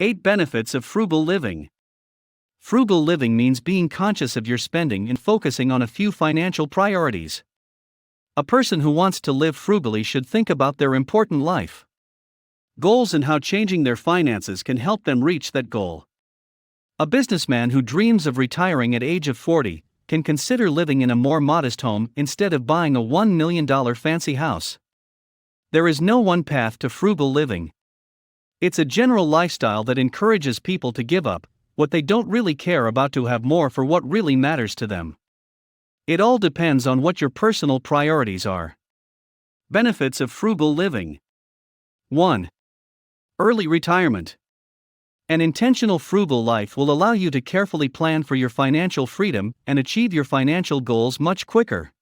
8 Benefits of Frugal Living. Frugal living means being conscious of your spending and focusing on a few financial priorities. A person who wants to live frugally should think about their important life goals and how changing their finances can help them reach that goal. A businessman who dreams of retiring at age of 40 can consider living in a more modest home instead of buying a $1 million fancy house. There is no one path to frugal living. It's a general lifestyle that encourages people to give up what they don't really care about to have more for what really matters to them. It all depends on what your personal priorities are. Benefits of frugal living. 1. Early retirement. An intentional frugal life will allow you to carefully plan for your financial freedom and achieve your financial goals much quicker.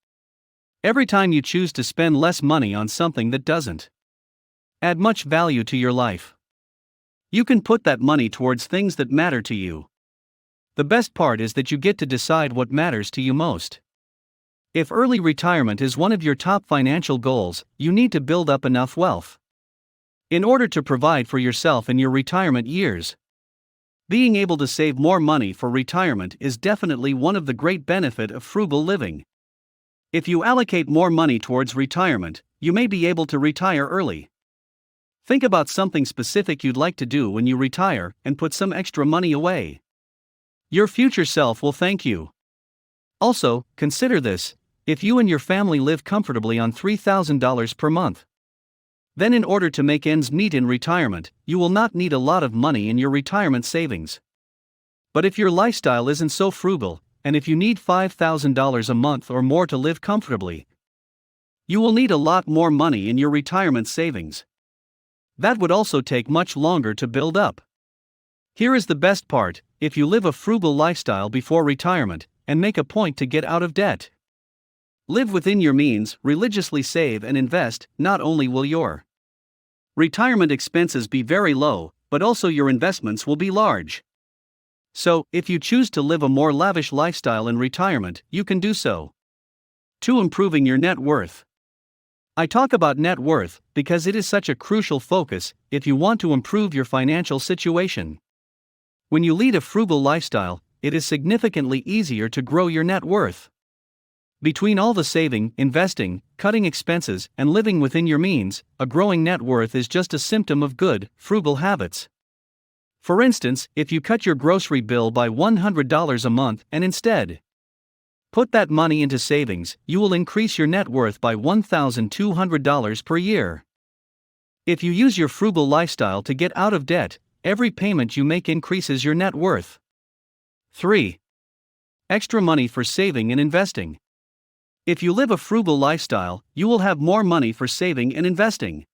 Every time you choose to spend less money on something that doesn't add much value to your life, you can put that money towards things that matter to you. The best part is that you get to decide what matters to you most. If early retirement is one of your top financial goals, you need to build up enough wealth in order to provide for yourself in your retirement years. Being able to save more money for retirement is definitely one of the great benefits of frugal living. If you allocate more money towards retirement, you may be able to retire early. Think about something specific you'd like to do when you retire and put some extra money away. Your future self will thank you. Also, consider this: if you and your family live comfortably on $3,000 per month, then in order to make ends meet in retirement, you will not need a lot of money in your retirement savings. But if your lifestyle isn't so frugal, and if you need $5,000 a month or more to live comfortably, you will need a lot more money in your retirement savings. That would also take much longer to build up. Here is the best part: if you live a frugal lifestyle before retirement, and make a point to get out of debt, live within your means, religiously save and invest, not only will your retirement expenses be very low, but also your investments will be large. So, if you choose to live a more lavish lifestyle in retirement, you can do so. 2. Improving your net worth. I talk about net worth because it is such a crucial focus if you want to improve your financial situation. When you lead a frugal lifestyle, it is significantly easier to grow your net worth. Between all the saving, investing, cutting expenses, and living within your means, a growing net worth is just a symptom of good, frugal habits. For instance, if you cut your grocery bill by $100 a month and instead put that money into savings, you will increase your net worth by $1,200 per year. If you use your frugal lifestyle to get out of debt, every payment you make increases your net worth. 3. Extra money for saving and investing. If you live a frugal lifestyle, you will have more money for saving and investing.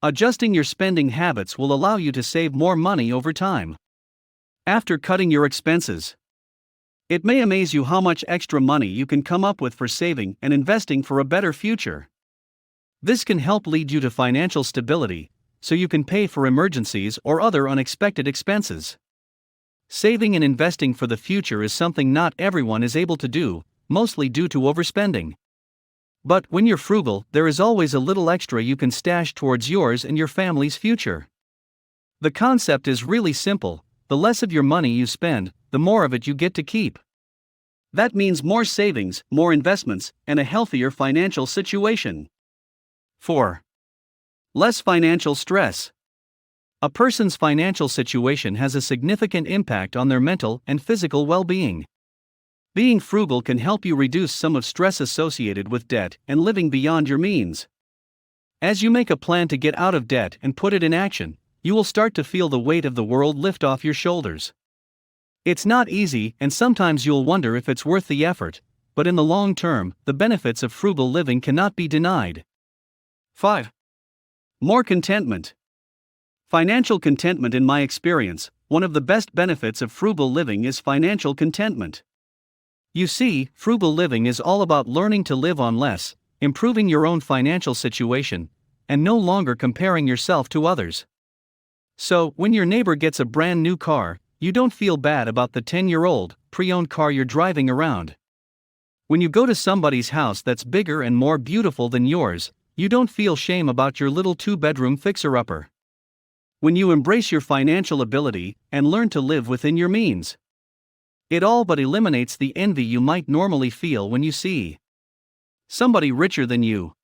Adjusting your spending habits will allow you to save more money over time. After cutting your expenses, it may amaze you how much extra money you can come up with for saving and investing for a better future. This can help lead you to financial stability, so you can pay for emergencies or other unexpected expenses. Saving and investing for the future is something not everyone is able to do, mostly due to overspending. But when you're frugal, there is always a little extra you can stash towards yours and your family's future. The concept is really simple: the less of your money you spend, the more of it you get to keep. That means more savings, more investments, and a healthier financial situation. 4. Less financial stress. A person's financial situation has a significant impact on their mental and physical well-being. Being frugal can help you reduce some of stress associated with debt and living beyond your means. As you make a plan to get out of debt and put it in action, you will start to feel the weight of the world lift off your shoulders. It's not easy, and sometimes you'll wonder if it's worth the effort, but in the long term, the benefits of frugal living cannot be denied. 5. More contentment. Financial contentment. In my experience, one of the best benefits of frugal living is financial contentment. You see, frugal living is all about learning to live on less, improving your own financial situation, and no longer comparing yourself to others. So, when your neighbor gets a brand new car, you don't feel bad about the 10-year-old, pre-owned car you're driving around. When you go to somebody's house that's bigger and more beautiful than yours, you don't feel shame about your little 2-bedroom fixer-upper. When you embrace your financial ability and learn to live within your means, it all but eliminates the envy you might normally feel when you see somebody richer than you.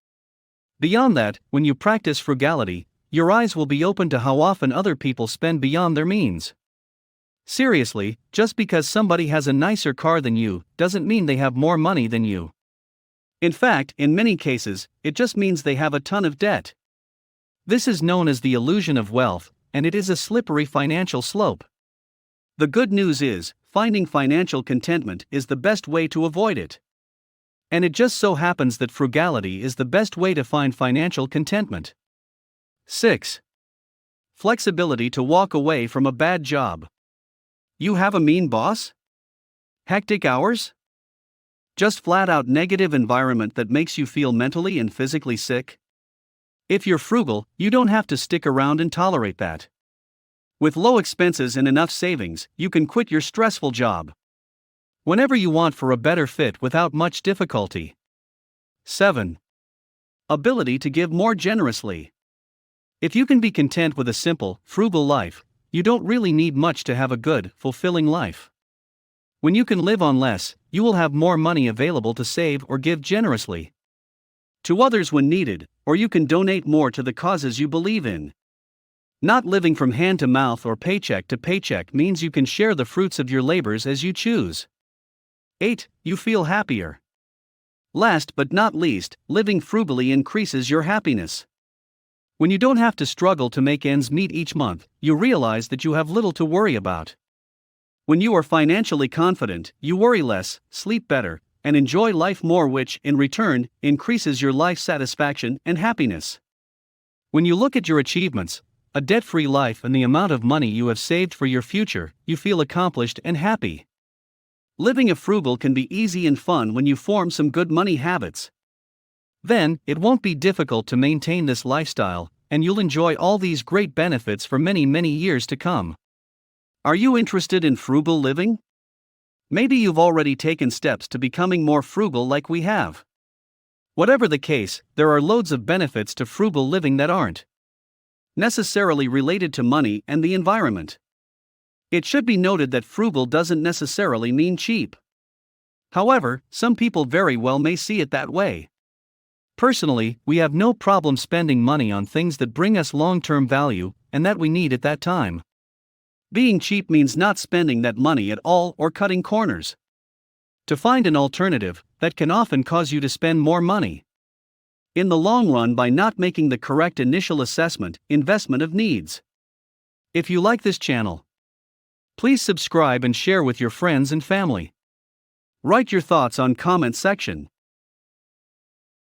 Beyond that, when you practice frugality, your eyes will be open to how often other people spend beyond their means. Seriously, just because somebody has a nicer car than you doesn't mean they have more money than you. In fact, in many cases, it just means they have a ton of debt. This is known as the illusion of wealth, and it is a slippery financial slope. The good news is, finding financial contentment is the best way to avoid it. And it just so happens that frugality is the best way to find financial contentment. 6. Flexibility to walk away from a bad job. You have a mean boss? Hectic hours? Just flat out negative environment that makes you feel mentally and physically sick? If you're frugal, you don't have to stick around and tolerate that. With low expenses and enough savings, you can quit your stressful job whenever you want for a better fit without much difficulty. 7. Ability to give more generously. If you can be content with a simple, frugal life, you don't really need much to have a good, fulfilling life. When you can live on less, you will have more money available to save or give generously to others when needed, or you can donate more to the causes you believe in. Not living from hand to mouth or paycheck to paycheck means you can share the fruits of your labors as you choose. 8. You feel happier. Last but not least, living frugally increases your happiness. When you don't have to struggle to make ends meet each month, you realize that you have little to worry about. When you are financially confident, you worry less, sleep better, and enjoy life more, which, in return, increases your life satisfaction and happiness. When you look at your achievements, a debt-free life, and the amount of money you have saved for your future, you feel accomplished and happy. Living a frugal can be easy and fun when you form some good money habits. Then, it won't be difficult to maintain this lifestyle, and you'll enjoy all these great benefits for many, many years to come. Are you interested in frugal living? Maybe you've already taken steps to becoming more frugal like we have. Whatever the case, there are loads of benefits to frugal living that aren't necessarily related to money and the environment. It should be noted that frugal doesn't necessarily mean cheap. However, some people very well may see it that way. Personally, we have no problem spending money on things that bring us long-term value and that we need at that time. Being cheap means not spending that money at all or cutting corners to find an alternative that can often cause you to spend more money in the long run by not making the correct initial investment of needs. If you like this channel, please subscribe and share with your friends and family. Write your thoughts on comment section.